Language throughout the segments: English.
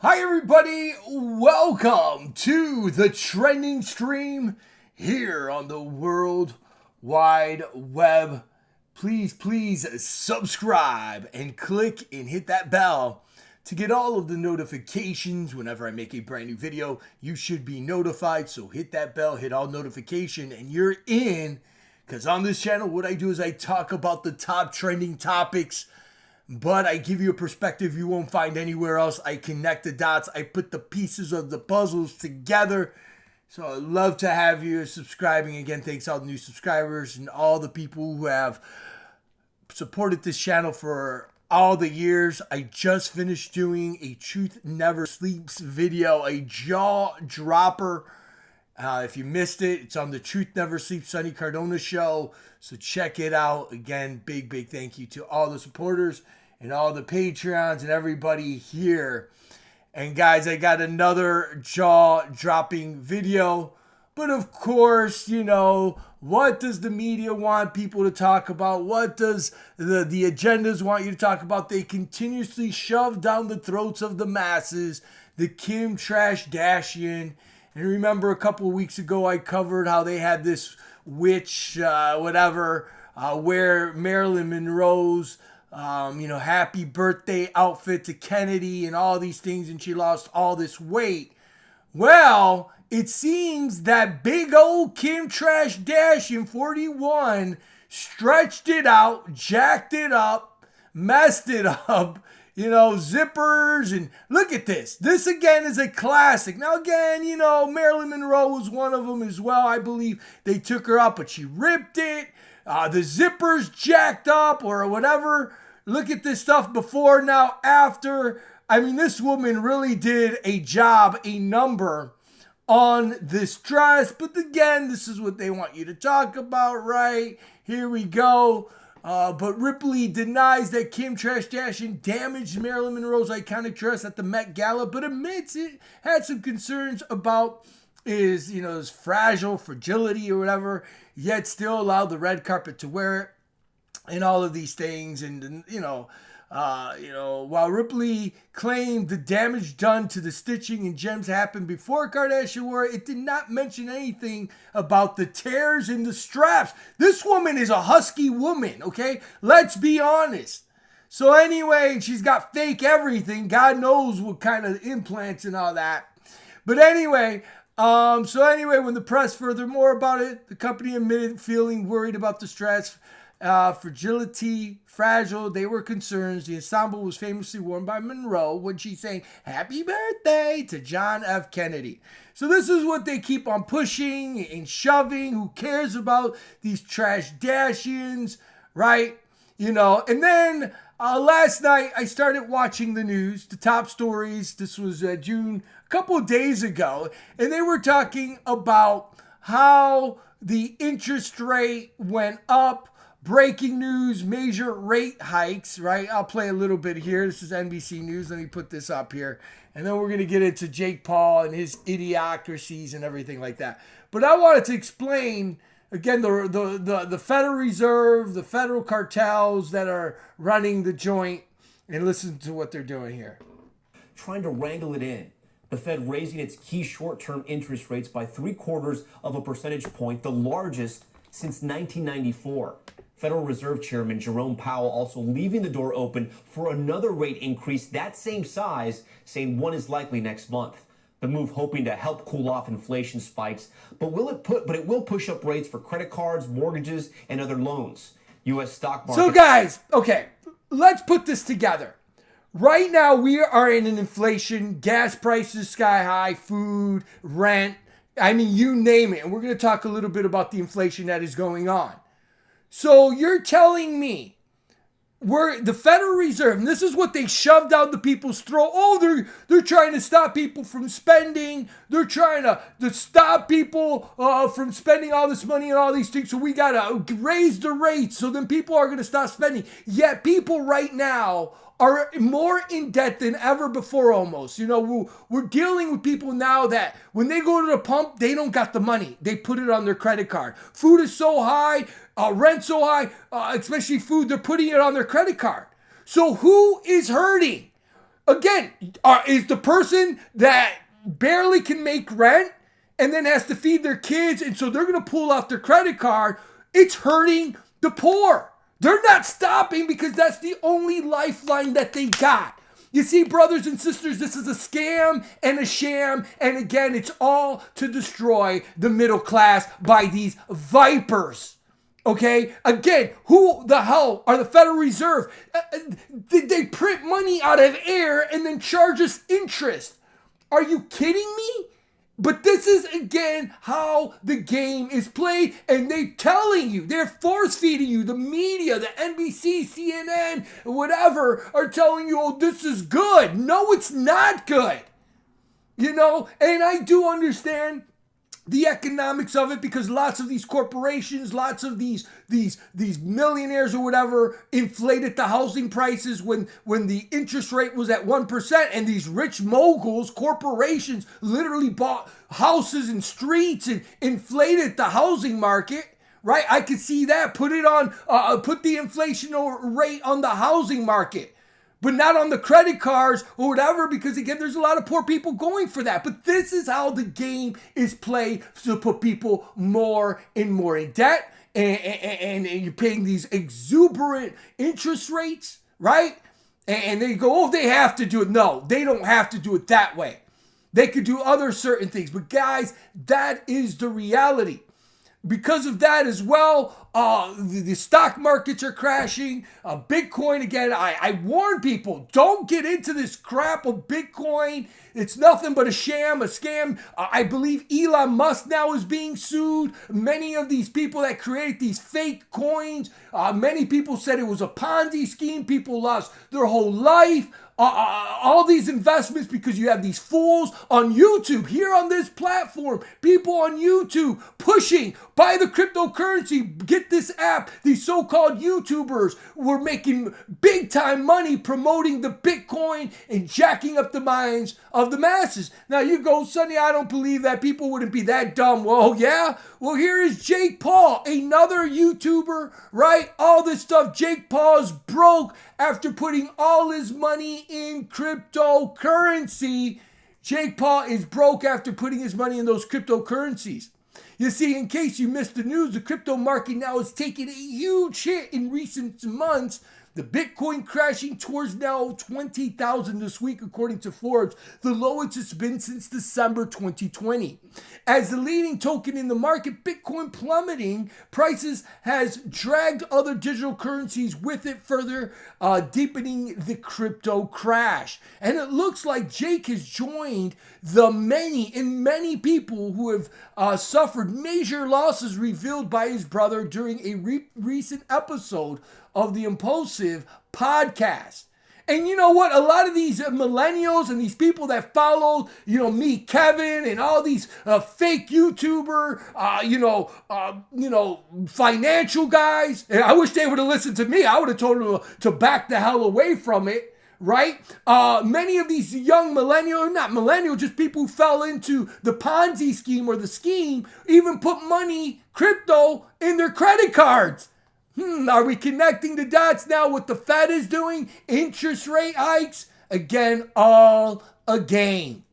Hi everybody, welcome to the trending stream here on the World Wide Web. Please subscribe and click and hit that bell to get all of the notifications whenever I make a brand new video. You should be notified, so hit that bell, hit all notification, and you're in. Because on this channel, what I do is I talk about the top trending topics, but I give you a perspective you won't find anywhere else. I connect the dots. I put the pieces of the puzzles together. So I'd love to have you subscribing. Again, thanks to all the new subscribers and all the people who have supported this channel for all the years. I just finished doing a Truth Never Sleeps video, a jaw dropper. If you missed it, it's on the Truth Never Sleeps Sonny Cardona show. So check it out. Again, big thank you to all the supporters and all the Patreons and everybody here. And guys, I got another jaw-dropping video. But of course, you know, what does the media want people to talk about? What does the agendas want you to talk about? They continuously shove down the throats of the masses the Kim Kardashian. And remember a couple of weeks ago, I covered how they had this witch, wear Marilyn Monroe's, happy birthday outfit to Kennedy and all these things, and she lost all this weight. Well, it seems that big old Kim Kardashian 41 stretched it out, jacked it up, messed it up, zippers, and look at this. This again is a classic. Now again, Marilyn Monroe was one of them as well. I believe they took her up, but she ripped it. The zippers jacked up or whatever. Look at this stuff before, now, after. I mean, this woman really did a job, a number on this dress. But again, this is what they want you to talk about, right? Here we go. But Ripley denies that Kim Kardashian damaged Marilyn Monroe's iconic dress at the Met Gala, but admits it had some concerns about his fragility or whatever, yet still allowed the red carpet to wear it and all of these things. And, while Ripley claimed the damage done to the stitching and gems happened before Kardashian wore it, it did not mention anything about the tears in the straps. This woman is a husky woman, okay? Let's be honest. So anyway, she's got fake everything. God knows what kind of implants and all that. But anyway, when the press furthermore about it, the company admitted feeling worried about the stress. Fragile, they were concerned. The ensemble was famously worn by Monroe when she sang "Happy Birthday" to John F. Kennedy. So this is what they keep on pushing and shoving. Who cares about these Kardashians, right? And then last night I started watching the news, the top stories. This was June, a couple of days ago, and they were talking about how the interest rate went up. Breaking news, major rate hikes, right? I'll play a little bit here. This is NBC News. Let me put this up here. And then we're going to get into Jake Paul and his idiocracies and everything like that. But I wanted to explain, again, the Federal Reserve, the federal cartels that are running the joint, and listen to what they're doing here. Trying to wrangle it in. The Fed raising its key short-term interest rates by 0.75 of a percentage point, the largest since 1994. Federal Reserve Chairman Jerome Powell also leaving the door open for another rate increase that same size, saying one is likely next month. The move hoping to help cool off inflation spikes, but it will push up rates for credit cards, mortgages, and other loans. U.S. stock market. So guys, okay, let's put this together. Right now we are in an inflation, gas prices sky high, food, rent, I mean, you name it. And we're going to talk a little bit about the inflation that is going on. So you're telling me the Federal Reserve, and this is what they shoved down the people's throat. Oh, they're trying to stop people from spending. They're trying to stop people from spending all this money and all these things. So we got to raise the rates so then people are going to stop spending. Yet people right now are more in debt than ever before almost. We're dealing with people now that when they go to the pump, they don't got the money. They put it on their credit card. Food is so high, rent so high, especially food, they're putting it on their credit card. So who is hurting? Again, is the person that barely can make rent and then has to feed their kids, and so they're going to pull out their credit card, it's hurting the poor. They're not stopping because that's the only lifeline that they got. You see, brothers and sisters, this is a scam and a sham. And again, it's all to destroy the middle class by these vipers. Okay? Again, who the hell are the Federal Reserve? They print money out of air and then charge us interest. Are you kidding me? But this is, again, how the game is played. And they're telling you, they're force feeding you. The media, the NBC, CNN, whatever, are telling you, oh, this is good. No, it's not good. You know, and I do understand the economics of it, because lots of these corporations, lots of these millionaires or whatever inflated the housing prices when the interest rate was at 1%, and these rich moguls, corporations, literally bought houses and streets and inflated the housing market. Right? I could see that. Put the inflation rate on the housing market, but not on the credit cards or whatever, because again, there's a lot of poor people going for that. But this is how the game is played, to put people more and more in debt, and you're paying these exuberant interest rates, right? And they go, oh, they have to do it. No, they don't have to do it that way. They could do other certain things. But guys, that is the reality. Because of that as well, the stock markets are crashing. Bitcoin, again, I warn people, don't get into this crap of Bitcoin. It's nothing but a sham, a scam. I believe Elon Musk now is being sued. Many of these people that create these fake coins, many people said it was a Ponzi scheme. People lost their whole life. All these investments, because you have these fools on YouTube, here on this platform, people on YouTube pushing, buy the cryptocurrency, get this app. These so-called YouTubers were making big time money promoting the Bitcoin and jacking up the minds of the masses. Now you go, Sonny, I don't believe that. People wouldn't be that dumb. Well, yeah. Well, here is Jake Paul, another YouTuber, right? All this stuff. Jake Paul's broke after putting all his money in cryptocurrency. Jake Paul is broke after putting his money in those cryptocurrencies. You see, in case you missed the news, the crypto market now has taken a huge hit in recent months. The Bitcoin crashing towards now 20,000 this week, according to Forbes, the lowest it's been since December 2020. As the leading token in the market, Bitcoin plummeting prices has dragged other digital currencies with it, further deepening the crypto crash. And it looks like Jake has joined the many people who have suffered major losses revealed by his brother during a recent episode of the Impulsive podcast. And you know what? A lot of these millennials and these people that follow, me, Kevin, and all these fake YouTuber, financial guys. And I wish they would have listened to me. I would have told them to back the hell away from it. Right? Many of these young not millennial, just people who fell into the Ponzi scheme or the scheme, even put money, crypto, in their credit cards. Are we connecting the dots now? What the Fed is doing? Interest rate hikes? Again, all a game.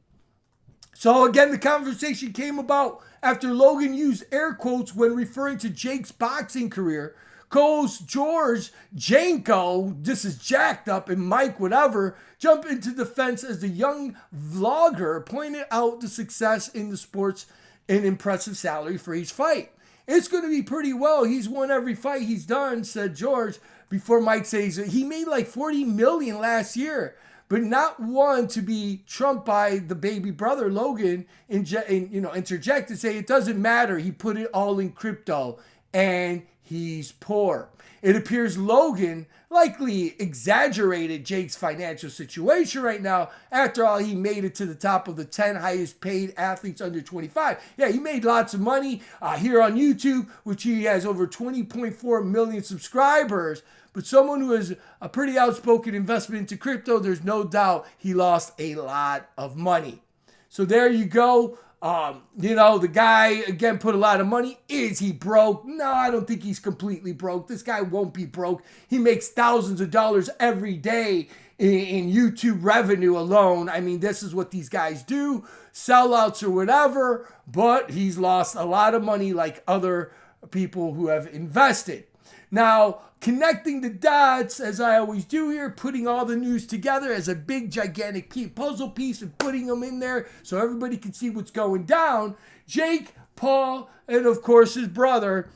So again, the conversation came about after Logan used air quotes when referring to Jake's boxing career. Co-host George Janko, this is jacked up, and Mike whatever, jump into defense as the young vlogger pointed out the success in the sports and impressive salary for each fight. It's going to be pretty well. He's won every fight he's done, said George, before Mike says he made like $40 million last year, but not one to be trumped by the baby brother Logan interject and say it doesn't matter. He put it all in crypto and he's poor. It appears Logan likely exaggerated Jake's financial situation right now. After all, he made it to the top of the 10 highest paid athletes under 25. Yeah, he made lots of money here on YouTube, which he has over 20.4 million subscribers. But someone who has a pretty outspoken investment into crypto, there's no doubt he lost a lot of money. So there you go. The guy, again, put a lot of money. Is he broke? No, I don't think he's completely broke. This guy won't be broke. He makes thousands of dollars every day in YouTube revenue alone. I mean, this is what these guys do, sellouts or whatever, but he's lost a lot of money like other people who have invested. Now, connecting the dots, as I always do here, putting all the news together as a big, gigantic puzzle piece and putting them in there so everybody can see what's going down. Jake Paul and, of course, his brother,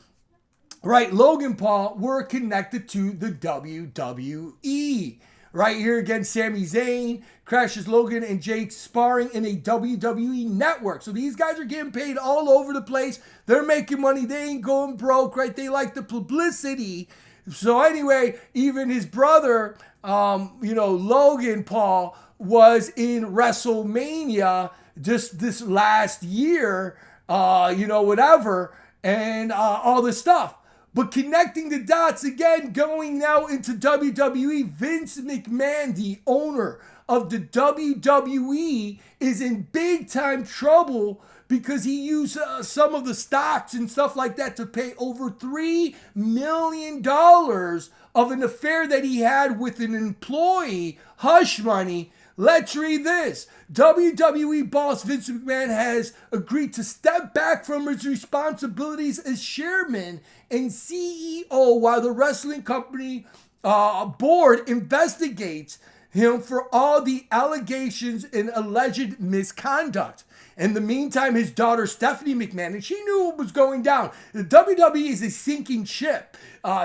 right, Logan Paul, were connected to the WWE. Right here against Sami Zayn, crashes Logan and Jake sparring in a WWE network. So these guys are getting paid all over the place. They're making money. They ain't going broke, right? They like the publicity. So anyway, even his brother, Logan Paul, was in WrestleMania just this last year, whatever, and all this stuff. But connecting the dots again, going now into WWE, Vince McMahon, the owner of the WWE, is in big time trouble because he used some of the stocks and stuff like that to pay over $3 million of an affair that he had with an employee. Hush money. Let's read this. WWE boss Vince McMahon has agreed to step back from his responsibilities as chairman and CEO while the wrestling company board investigates him for all the allegations and alleged misconduct. In the meantime, his daughter Stephanie McMahon, and she knew what was going down. The WWE is a sinking ship.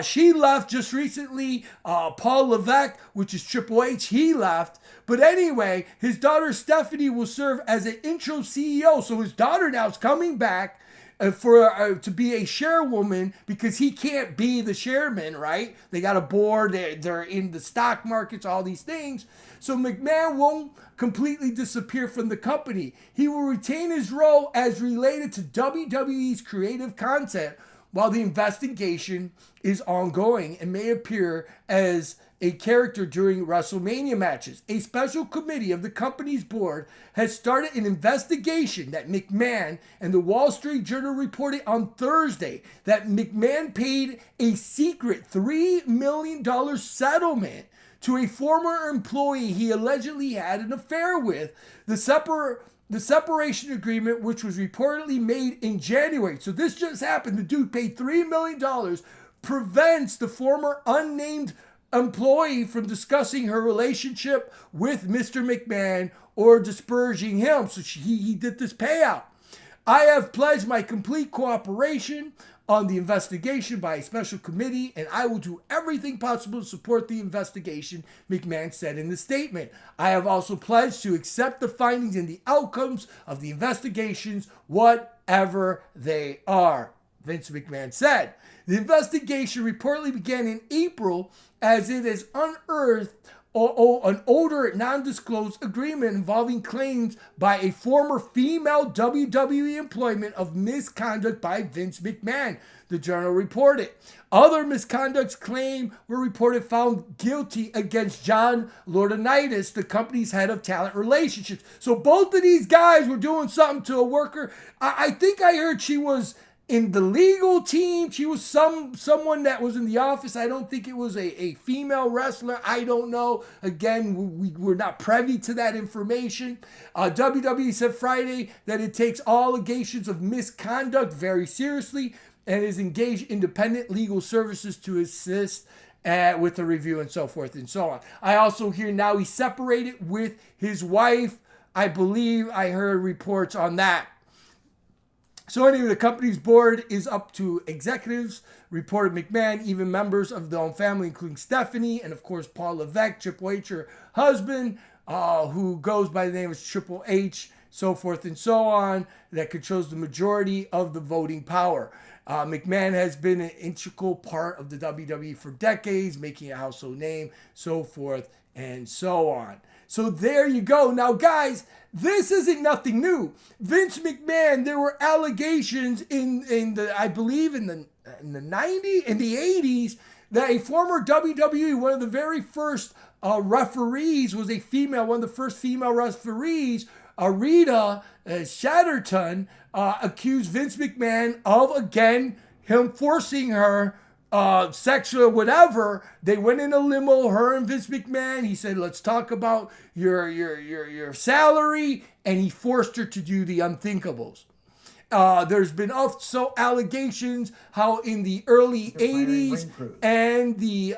She left just recently. Paul Levesque, which is Triple H, he left. But anyway, his daughter Stephanie will serve as an interim CEO. So his daughter now is coming back to be a chairwoman because he can't be the chairman, right? They got a board. They're in the stock markets, all these things. So McMahon won't completely disappear from the company. He will retain his role as related to WWE's creative content while the investigation is ongoing and may appear as a character during WrestleMania matches. A special committee of the company's board has started an investigation that McMahon and the Wall Street Journal reported on Thursday that McMahon paid a secret $3 million settlement to a former employee he allegedly had an affair with. The separation agreement, which was reportedly made in January. So this just happened. The dude paid $3 million, prevents the former unnamed employee from discussing her relationship with Mr. McMahon or disparaging him. So he did this payout. I have pledged my complete cooperation on the investigation by a special committee, and I will do everything possible to support the investigation, McMahon said in the statement. I have also pledged to accept the findings and the outcomes of the investigations, whatever they are, Vince McMahon said. The investigation reportedly began in April as it has unearthed an older non-disclosed agreement involving claims by a former female WWE employee of misconduct by Vince McMahon, the Journal reported. Other misconducts claims were reported found guilty against John Laurinaitis, the company's head of talent relationships. So both of these guys were doing something to a worker. I think I heard she was in the legal team. She was someone that was in the office. I don't think it was a female wrestler. I don't know. Again, we're not privy to that information. WWE said Friday that it takes all allegations of misconduct very seriously and is engaged independent legal services to assist with the review and so forth and so on. I also hear now he's separated with his wife. I believe I heard reports on that. So anyway, the company's board is up to executives, reported McMahon, even members of their own family, including Stephanie, and of course Paul Levesque, Triple H, her husband, who goes by the name of Triple H, so forth and so on, that controls the majority of the voting power. McMahon has been an integral part of the WWE for decades, making a household name, so forth and so on. So there you go. Now, guys, this isn't nothing new. Vince McMahon, there were allegations in the 90s, in the 80s, that a former WWE, one of the very first referees, was a female, one of the first female referees, Rita Chatterton, accused Vince McMahon of, again, him forcing her sexual whatever. They went in a limo, her and Vince McMahon. He said, let's talk about your salary, and he forced her to do the unthinkables. There's been also allegations how in the early 80s and the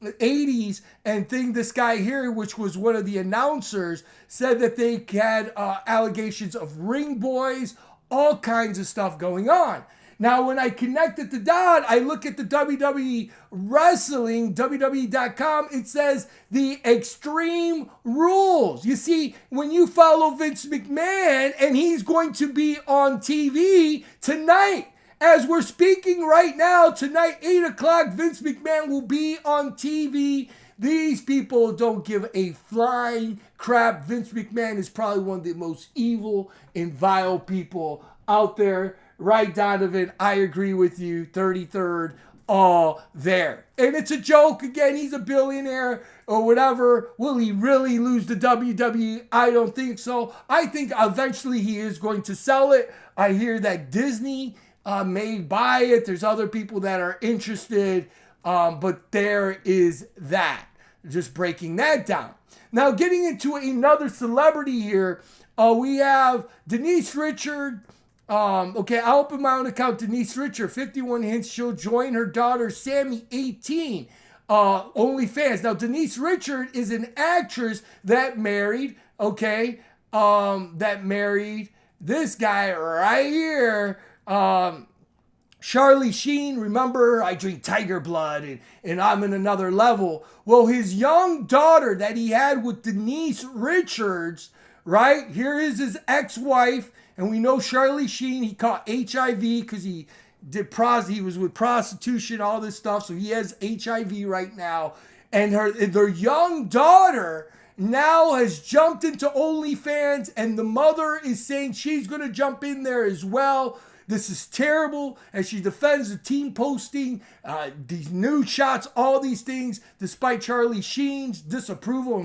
80s and this guy here, which was one of the announcers, said that they had allegations of ring boys, all kinds of stuff going on. Now, when I connected the dot, I look at the WWE Wrestling, WWE.com, it says the Extreme Rules. You see, when you follow Vince McMahon, and he's going to be on TV tonight, as we're speaking right now, tonight, 8 o'clock, Vince McMahon will be on TV. These people don't give a flying crap. Vince McMahon is probably one of the most evil and vile people out there. Right, Donovan, I agree with you. 33rd, all there. And it's a joke. Again, he's a billionaire or whatever. Will he really lose the WWE? I don't think so. I think eventually he is going to sell it. I hear that Disney may buy it. There's other people that are interested. But there is that. Just breaking that down. Now, getting into another celebrity here, we have Denise Richards. Okay, I'll open my own account. Denise Richards, 51 hints she'll join her daughter Sammy, 18. OnlyFans. Now, Denise Richards is an actress that married, this guy right here, Charlie Sheen. Remember, I drink tiger blood and I'm in another level. Well, his young daughter that he had with Denise Richards, right? Here is his ex-wife. And we know Charlie Sheen, he caught HIV because he was with prostitution, all this stuff. So he has HIV right now. And their young daughter now has jumped into OnlyFans, and the mother is saying she's going to jump in there as well. This is terrible, as she defends the team posting these nude shots, all these things, despite Charlie Sheen's disapproval.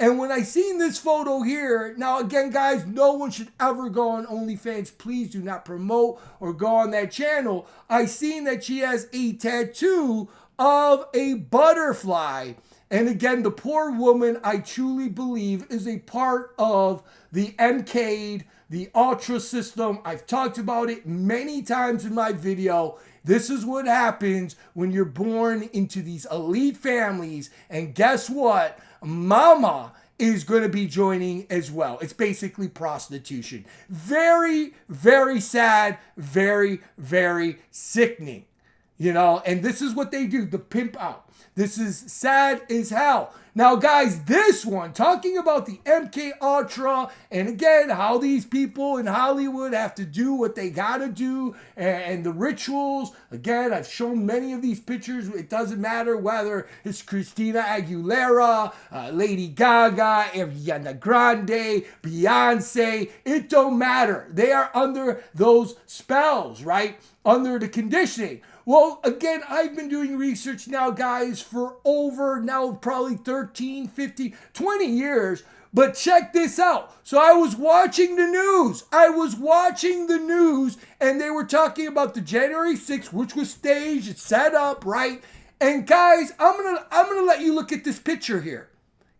And when I seen this photo here, now again, guys, no one should ever go on OnlyFans. Please do not promote or go on that channel. I seen that she has a tattoo of a butterfly. And again, the poor woman, I truly believe, is a part of the MK, the Ultra system. I've talked about it many times in my video. This is what happens when you're born into these elite families. And guess what? Mama is going to be joining as well. It's basically prostitution. Very, very sad. Very, very sickening. You know, and this is what they do, the pimp out. This is sad as hell. Now, guys, this one, talking about the MK Ultra, and again, how these people in Hollywood have to do what they gotta do, and the rituals. Again, I've shown many of these pictures. It doesn't matter whether it's Christina Aguilera, Lady Gaga, Ariana Grande, Beyonce. It don't matter. They are under those spells, right? Under the conditioning. Well, again, I've been doing research now, guys, for over now probably 13, 15, 20 years. But check this out. So I was watching the news. And they were talking about the January 6th, which was staged, it's set up, right? And guys, I'm gonna let you look at this picture here.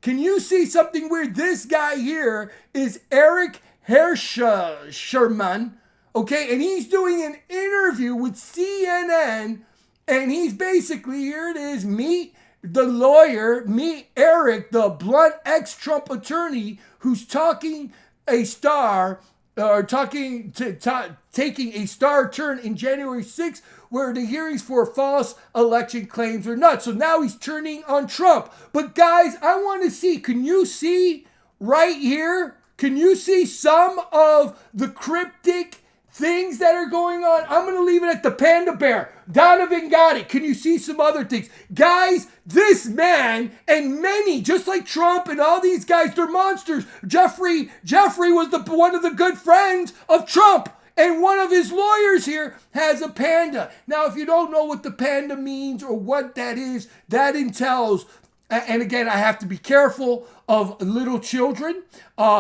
Can you see something weird? This guy here is Eric Sherman. Okay, and he's doing an interview with CNN, and he's basically, here it is, meet the lawyer, meet Eric, the blunt ex-Trump attorney, who's taking a star turn in January 6th, where the hearings for false election claims are nuts. So now he's turning on Trump. But guys, I want to see, can you see right here? Can you see some of the cryptic things that are going on? I'm going to leave it at the panda bear. Donovan got it. Can you see some other things? Guys, this man and many, just like Trump and all these guys, they're monsters. Jeffrey was one of the good friends of Trump. And one of his lawyers here has a panda. Now, if you don't know what the panda means or what that is, that entails, and again, I have to be careful of little children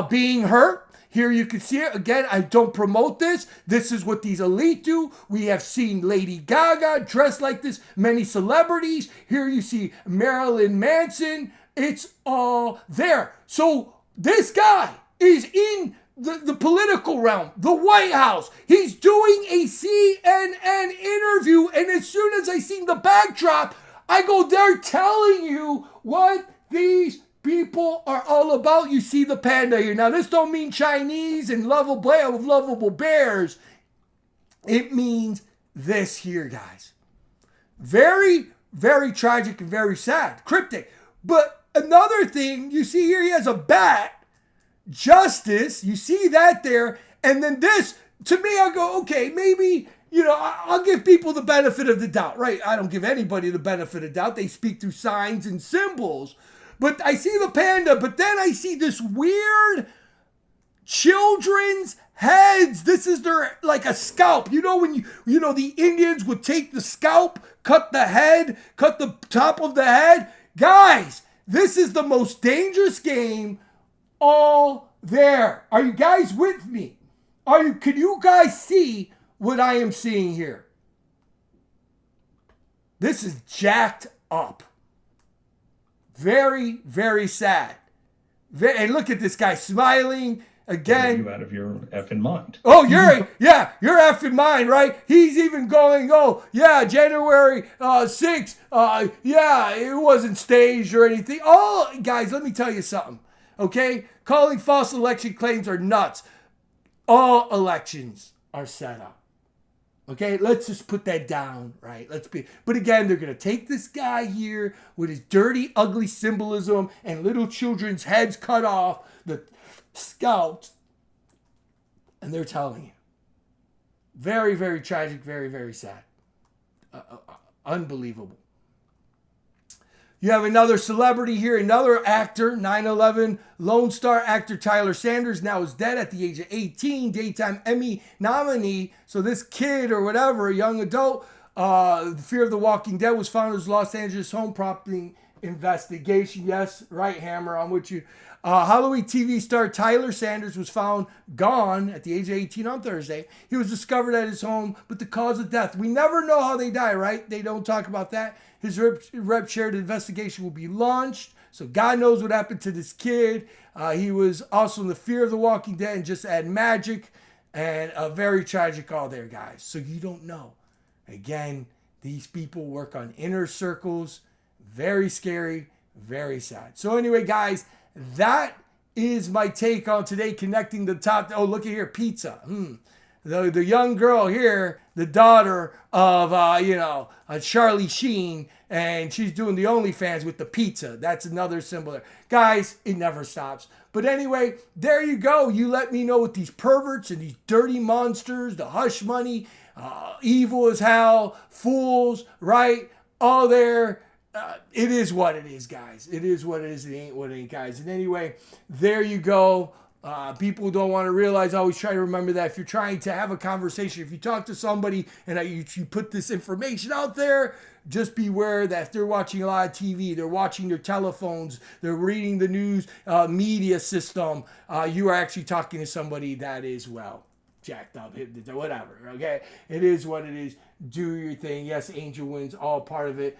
being hurt. Here you can see it. Again, I don't promote this. This is what these elite do. We have seen Lady Gaga dressed like this, many celebrities. Here you see Marilyn Manson. It's all there. So this guy is in the political realm, the White House. He's doing a CNN interview, and as soon as I seen the backdrop, I go, they're telling you what these people are all about. You see the panda here. Now, this don't mean Chinese and lovable bears. It means this here, guys. Very, very tragic and very sad. Cryptic. But another thing, you see here, he has a bat. Justice, you see that there. And then this, to me, I go, okay, maybe, I'll give people the benefit of the doubt, right? I don't give anybody the benefit of doubt. They speak through signs and symbols. But I see the panda, but then I see this weird children's heads. This is their, like a scalp. When the Indians would take the scalp, cut the head, cut the top of the head. Guys, this is the most dangerous game all there. Are you guys with me? Can you guys see what I am seeing here? This is jacked up. Very, very sad. And look at this guy smiling again. Are you out of your effing mind? Oh, you're effing mind, right? He's even going, January 6th. It wasn't staged or anything. Oh, guys, let me tell you something. Okay? Calling false election claims are nuts. All elections are set up. Okay? Let's just put that down, right? But again, they're going to take this guy here with his dirty, ugly symbolism and little children's heads cut off, the scalps, and they're telling you. Very, very tragic, very, very sad. Unbelievable. You have another celebrity here, another actor, 9/11 Lone Star actor Tyler Sanders, now is dead at the age of 18, daytime Emmy nominee. So this kid or whatever, a young adult, the Fear of the Walking Dead was found in his Los Angeles home prompting investigation. Yes, right, Hammer, I'm with you. Halloween TV star Tyler Sanders was found gone at the age of 18 on Thursday. He was discovered at his home, but the cause of death, we never know how they die, right? They don't talk about that. His rep shared investigation will be launched. So God knows what happened to this kid. He was also in the Fear of the Walking Dead and just add magic, and a very tragic all there, guys. So you don't know. Again, these people work on inner circles. Very scary, very sad. So anyway, guys, that is my take on today, connecting the top. Oh, look at here, pizza. The young girl here, the daughter of, Charlie Sheen, and she's doing the OnlyFans with the pizza. That's another symbol there. Guys, it never stops. But anyway, there you go. You let me know what these perverts and these dirty monsters, the hush money, evil as hell, fools, right? All there. It is what it is, guys. It is what it is. It ain't what it ain't, guys. And anyway, there you go. People don't want to realize, always try to remember that if you're trying to have a conversation, if you talk to somebody and you put this information out there, just beware that if they're watching a lot of TV, they're watching their telephones, they're reading the news media system, you are actually talking to somebody that is, jacked up, whatever, okay? It is what it is. Do your thing. Yes, Angel Wins, all part of it.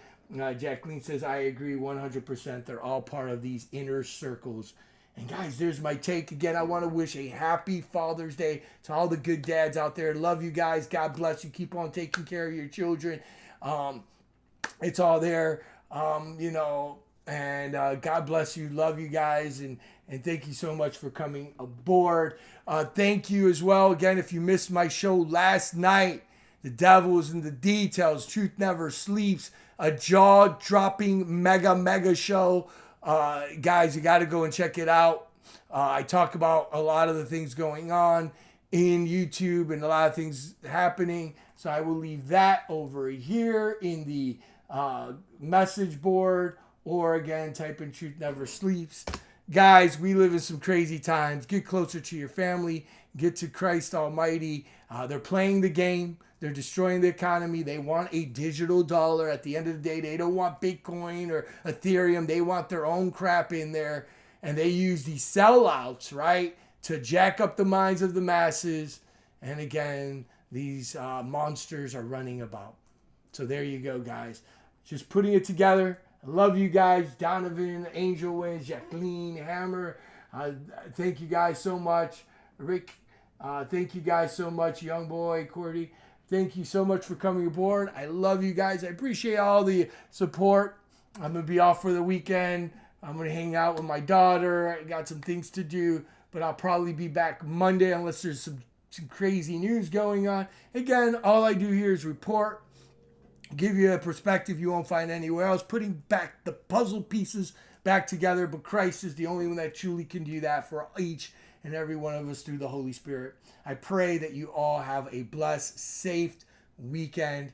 Jacqueline says, I agree 100%. They're all part of these inner circles. And guys, there's my take. Again, I want to wish a happy Father's Day to all the good dads out there. Love you guys. God bless you. Keep on taking care of your children. It's all there, and God bless you. Love you guys. And thank you so much for coming aboard. Thank you as well. Again, if you missed my show last night, the devil is in the details. Truth never sleeps. A jaw-dropping mega show. Guys, you got to go and check it out. I talk about a lot of the things going on in YouTube and a lot of things happening. So I will leave that over here in the message board, or again, type in Truth Never Sleeps. Guys, we live in some crazy times. Get closer to your family. Get to Christ Almighty. They're playing the game. They're destroying the economy. They want a digital dollar. At the end of the day, they don't want Bitcoin or Ethereum. They want their own crap in there. And they use these sellouts, right? to jack up the minds of the masses. And again, these monsters are running about. So there you go, guys. Just putting it together. I love you guys. Donovan, Angel Wins, Jacqueline, Hammer. Thank you guys so much. Rick, thank you guys so much. Young Boy, Cordy, thank you so much for coming aboard. I love you guys. I appreciate all the support. I'm going to be off for the weekend. I'm going to hang out with my daughter. I got some things to do, but I'll probably be back Monday unless there's some crazy news going on. Again, all I do here is report, give you a perspective you won't find anywhere else, putting back the puzzle pieces back together, but Christ is the only one that truly can do that for each and every one of us through the Holy Spirit. I pray that you all have a blessed, safe weekend